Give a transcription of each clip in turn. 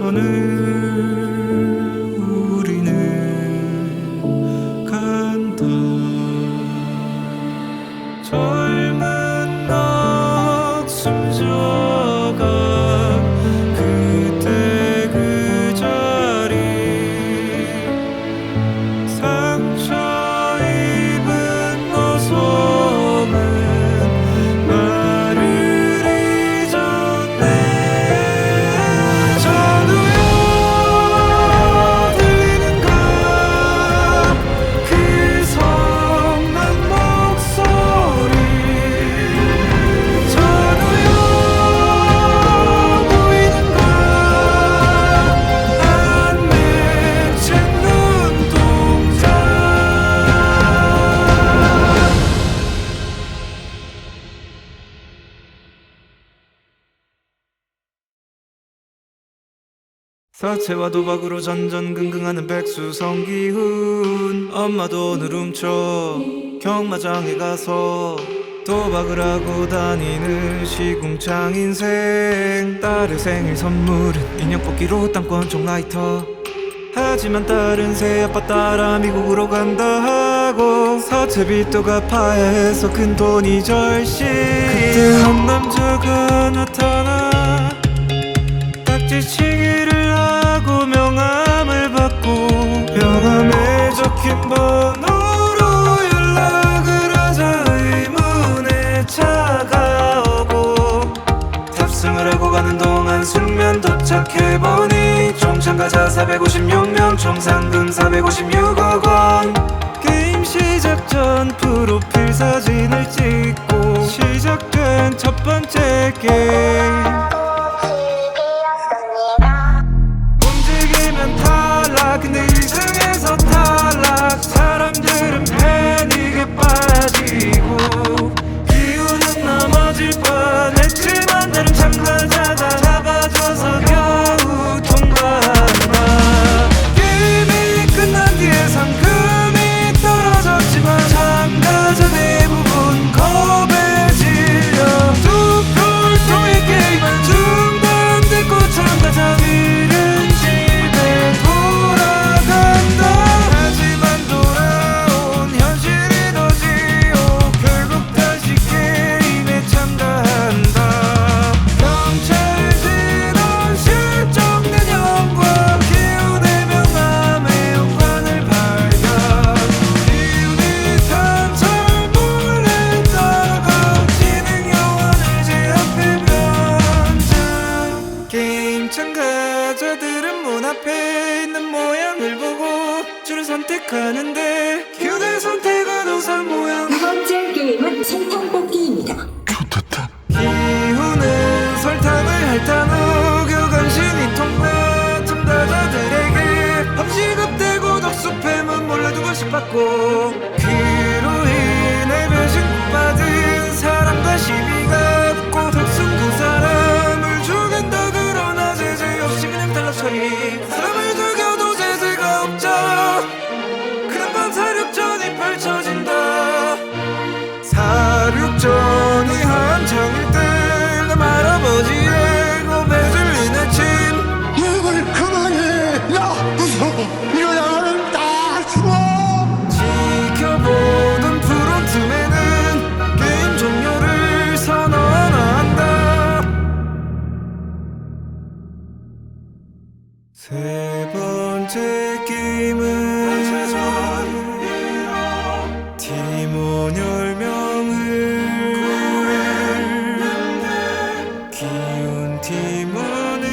오늘 우리는 간다. 젊은 나 숨져가 그때 그 자리 상처 입은 어서는 나를 잊었네. 전우여 들리는가 그 성난 목소리. 전우여 보이는가 안 맺힌 눈동자. 사채와 도박으로 전전긍긍하는 백수성기훈. 엄마도 오늘 훔쳐 경마장에 가서 도박을 하고 다니는 시궁창 인생. 딸의 생일 선물은 인형 뽑기로 땅권총 라이터. 하지만 딸은 새아빠 따라 미국으로 간다 하고 사채빚도 갚아야 해서 큰돈이 절실. 그때 한 남자가 나타나 딱지치기를 하고 명함을 받고 명함에 적힌 번호로 연락을 하자 의문의 차가 오고 탑승을 하고 가는 동안 숙면 도착해보니 총 참가자 456명 총 상금 456억 원. 게임 시작 전 프로필 사진을 찍고 시작된 첫 번째 게임. 움직이면 탈락 근데 1승에서 탈락. 사람들은 패닉에 빠지고 기운은 넘어질 뻔했지만 나름 참가자다 잡아줘서 겨우 통과한다. 게임이 끝난 뒤에 상금이 떨어졌지만 참가자 대부분 겁에 질려 투표를 통해 게임은 중단됐고 참가자들은 집에 돌아간다. 하지만 돌아온 현실이 더 지옥. 결국 다시 게임에 참가한다. 경찰 진원 실종된 영광 기운의 명함에 영광을 발견. 기운이 탄철 몰래 따라가 지능 영혼을 제압해 변장. 게임 참가자들은 문 앞에 있는 모양을 보고 줄을 선택하는데 기운의 선택은 우선 모양. 두 번째 게임은 설탕 뽑기입니다. 기훈은 설탕을 핥은 후 교감신이 통과. 참가자들에게 함시급되고 덕수패문 몰래 2번씩 받고 그로 인해 배신받은 사람과 시비가 붙고 덕순 그 사람을 죽인다. 그러나 제재 없이 그냥 탈락 처리. 사람을 죽여도 제재가 없죠. 그런 밤 사륙전이 펼쳐진다. 사륙전이 한창일 때 내 할아버지의 겁에 질린 애침. 이걸 그만해! 야! 무서워! 일어나면 다 죽어! 지켜보던 프론트맨은 게임 종료를 선언한다. 세 번째 게임은 팀원 10명을 기운 팀원은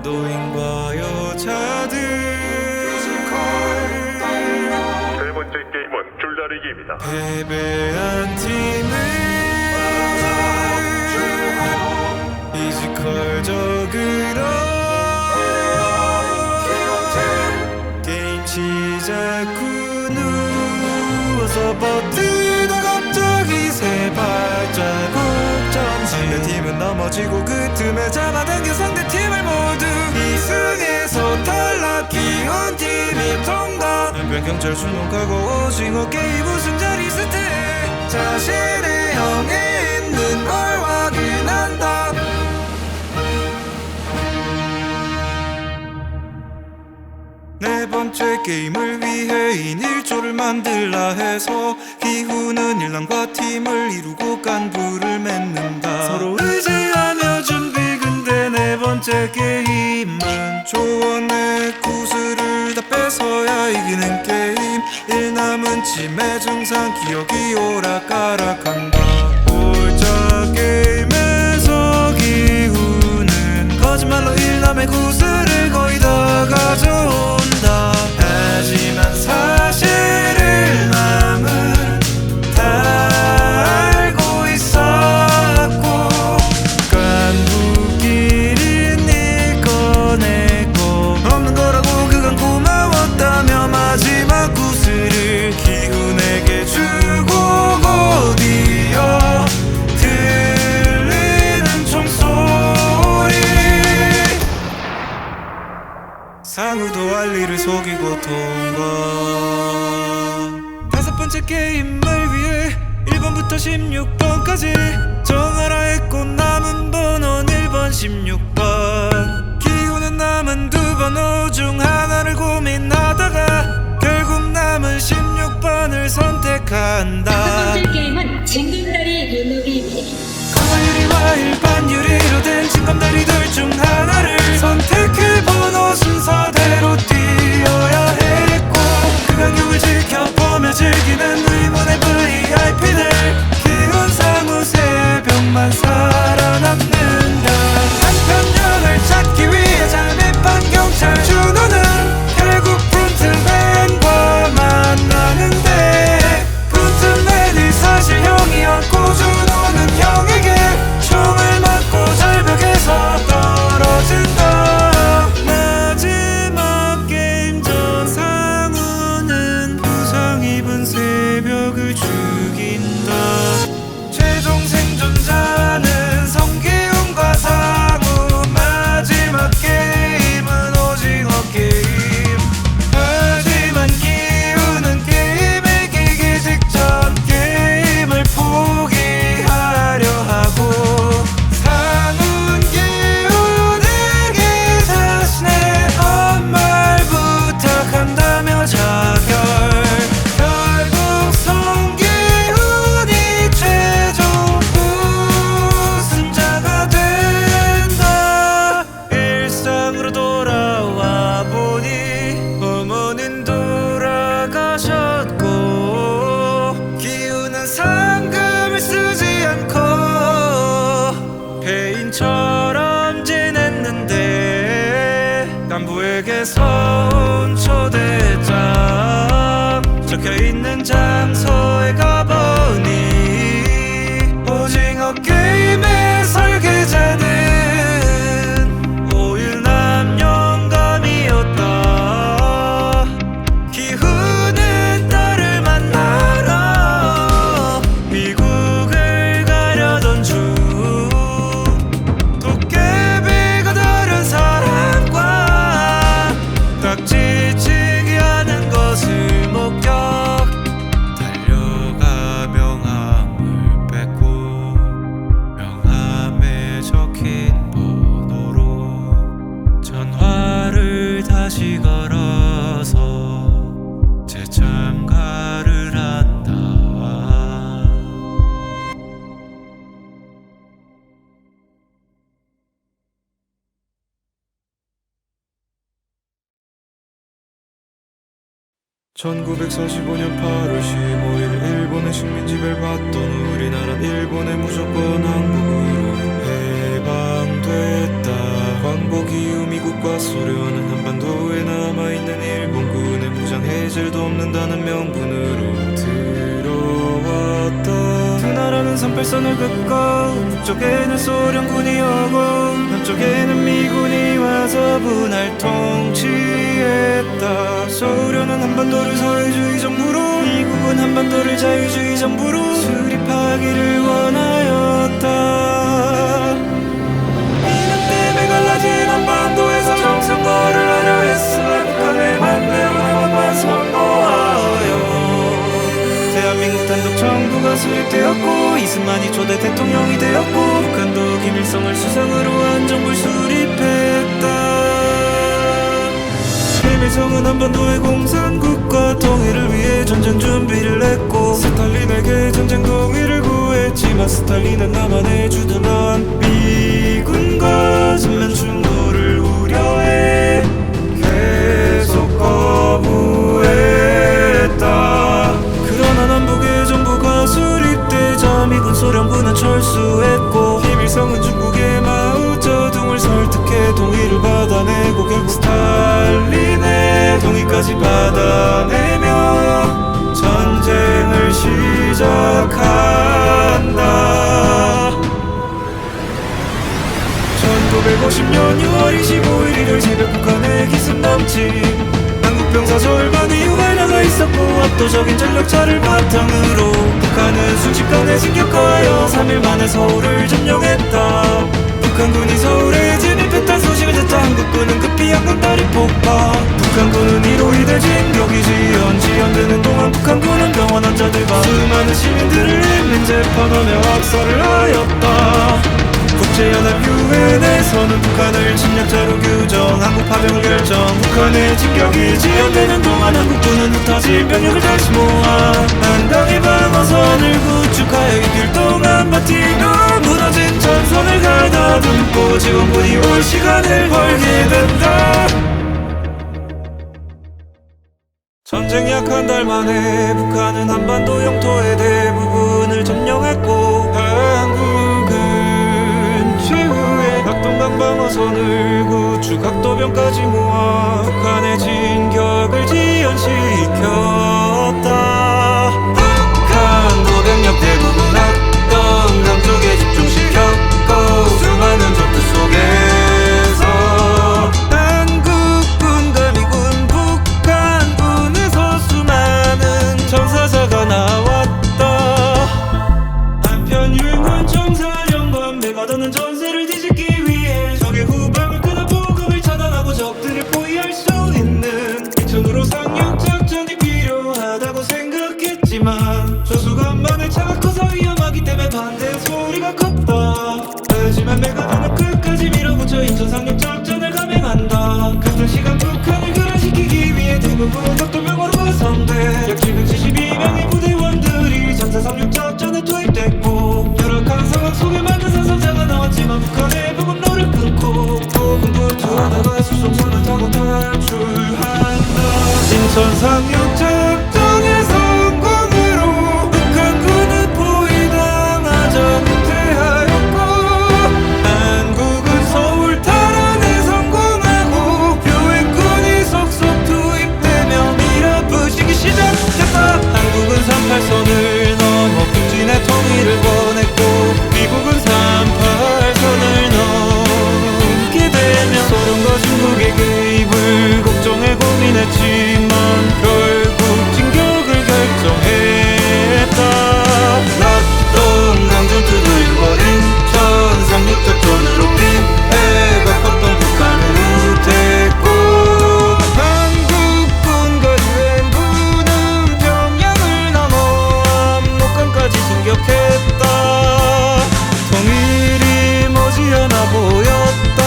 노인과 여자들. 세 번째 게임은 줄다리기입니다. 패배한 팀은 피지컬 적으로 게임 시작 후 누워서 버티다 갑자기 세 발자국 전진. 상대팀은 넘어지고 그 틈에 잡아당겨 상대팀을 모두 2승에서 탈락. 기운 팀이 통과. 한편 경찰 출동하고 오징어 게임 우승자 리스트. 자신의 형에 있는 걸 확인한다. 번째 게임을 위해 인 1조를 만들라 해서 기훈은 일남과 팀을 이루고 깐부를 맺는다. 서로 의지하며 준비. 근데 네 번째 게임은 조언의 구슬을 다 뺏어야 이기는 게임. 일남은 치매 증상 기억이 오락가락한다. 홀짝 게임에서 기훈은 거짓말로 일남의 구슬을 거의 다 가져온다. 하지만 사실 일남은 다 알고 있었고 깐부끼리 네 거 내 거 없는 거라고 그간 고마웠다며 마지막 구슬을 기훈에게 주고 곧이어 들리는 총소리. 상우도 알리를 속이고 통과. 다섯 번째 게임을 위해 1번부터 16번까지 정하라 했고 남은 번호는 1번 16번. 기훈은 남은 두 번호 중 하나를 고민하다가 결국 남은 16번을 선택한다. 첫 번째 게임은 징검다리 유머 게임입니다. 강화유리와 일반유리로 된 징검다리 둘 중 하나를 선택해 번호 순서대로 뛰어야 했고 그 간격을 지켜보며 즐기는 의문의 VIP들. 기훈 상우 세 병만 살아남는다. 한편연을 찾기 위해 잠입한 경찰 준호는 결국 프론트맨과 만나는데 프론트맨이 사실 형이었고 준호는 형에게 총을 맞고 절벽에서 떨어진다. 마지막 게임 전 상우는 부상 입은 새벽을 죽인다. 최종 생존자는 성기훈과 상우. 마지막 게임은 오징어 게임. 하지만 기훈은 게임 이기기 직전 게임을 포기하려 하고 상우는 기훈에게 자신의 엄마를 부탁한다며 자결. 결국 성기훈이 최종 우승자가 된다. 일상으로 돌아와 보니 어머니는 돌아가셨고 기훈은 상금을 쓰지 않고 폐인처럼 지냈는데 깐부에게서 온 초대장 적혀있는 장소에 가보니 오징어 게임의 설계자는 오일남 영감이었다. 기훈은 딸을 만나러 미국을 가려던 중 도깨비가 다른 사람과 딱지치기 하는 것을 목격. 달려가 명함을 뺏고 명함에 적힌 번호로 전화를 다시 걸어서 재참가를 한다. (1945년 8월 15일) 일본의 식민지배를 받던 우리나라는 일본의 무조건 항복으로 해방됐다. 광복이후 미국과 소련은 한반도에 남아있는 일본군의 무장 해제를 돕는다는 명분으로 들어왔다. 두 나라는 38선을 긋고 북쪽에는 소련군이 오고 남쪽에는 미군이 와서 분할 통치했다. 소련은 한반도를 사회주의 정부로 미국은 한반도를 자유주의 정부로 수립하기를 원하였다. 이는 때문에 갈라진 한반도에서 정상거를 하려 했어. 북한의 반대로 해방만 선고하여 대한민국 단독 정부가 수립되었고 이승만이 초대 대통령이 되었고 북한도 김일성을 수상으로 한 정부를 수립했다. 김일성은 한반도의 공산국가 통일을 위해 전쟁 준비를 했고 스탈린에게 전쟁 동의를 구했지만 스탈린은 남한에 주둔한 미군과 전면 충돌을 우려해 계속 거부했다. 그러나 남북의 정부가 수립되자 미군 소련군은 철수했고 김일성은 중국의 마오쩌둥을 설득해 동의를 받아내고 결국 스탈린의 동의까지 받아내며 전쟁을 시작한다. 1950년 6월 25일 일요일 새벽 북한의 기습 남침 한국 병사 절반이 휴가에 나가 있었고 압도적인 전력차를 바탕으로 북한은 순식간에 진격하여 3일 만에 서울을 점령했다. 북한군이 서울에 진입했다는 소식을 듣자 한국군은 급히 한강다리 폭파. 북한군은 1호 이대 진격이 지연되는 동안 북한군은 병원 환자들과 수많은 시민들을 인민 재판하며 학살을 하였다. 국제연합 유엔에서는 북한을 침략자로 규정 한국 파병을 결정. 북한의 진격이 지연되는 동안 한국군은 흩어진 병력을 다시 모아 한강의 방어선을 구축하여 이틀 동안 버티며 무너진 전선을 가다듬고 지원군이 올 시간을 벌게 된다. 전쟁 약 한 달 만에 북한은 한반도 영토의 대부분을 점령했고 한국은 최후의 낙동강 방어선을 구축 각도병까지 모아 북한의 진격을 지연시켰다. 북한도 병력 대부분 낙동강 쪽에 집중시켰고 수많은 전투 속에서 한국군과 미군 북한군에서 수많은 전사자가 나왔다. 한편 유엔군 정사령관 메가더는 전세를 뒤집기 위해 적의 후방을 끊어 보급을 차단하고 적들을 포위할 수 있는 인천으로 상륙 작전이 필요하다고 생각했지만 조수간만의 차가 커서 위험하기 때문에 반대 소리가 컸다. 하지만 메가더는 끝까지 밀어붙여 인천 상륙 작전을 감행한다. 같은 시간 북한을 교란시키기 위해 대부분 각도병으로 구성돼 약 772명의 부대원들이 전사 상륙 작전에 투입됐고 열악한 상황 속에 많은 사상자가 나왔지만 북한의 보급로를 끊고 보급부 투하다가 수송선을 타고 탈출한다. 인천 상륙 작전의 성공으로 북한군은 포위당하자 후퇴하였고 한국은 서울 탈환에 성공하고 유엔군이 속속 투입되며 밀어붙이기 시작했다. 한국은 38선을 넘어 북진의 통일을 권했고 미국은 38선을 넘게 되며 소련과 중국의 개입을 걱정해 고민했지만 결국 진격을 결정했다. 낙동강 전투들과 인천 상륙작전으로 피해가 컸던 북한을 후퇴했고 한국군과 유엔군은 평양을 넘어 압록강까지 진격했다. 통일이 머지않아 보였다.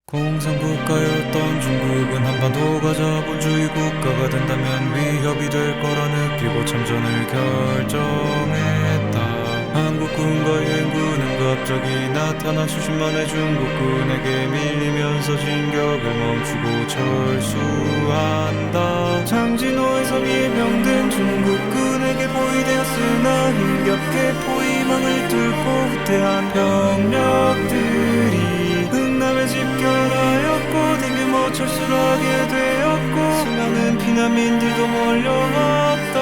공산국가였던 중국은 한반도가 자본주의 국가가 된다면 위협이 될 거라 느끼고 참전을 결정했다. 한국군과 유엔군은 갑자기 나타난 수십만의 중국군에게 밀리면서 진격을 멈추고 철수한다. 장진호에서 밀병된 중국군에게 포위되었으나 힘겹게 포위망을 뚫고 후퇴한 병력들이 흥남에 집결하였고 대규모 철수를 하게 되었고 수많은 피난민들도 몰려왔다.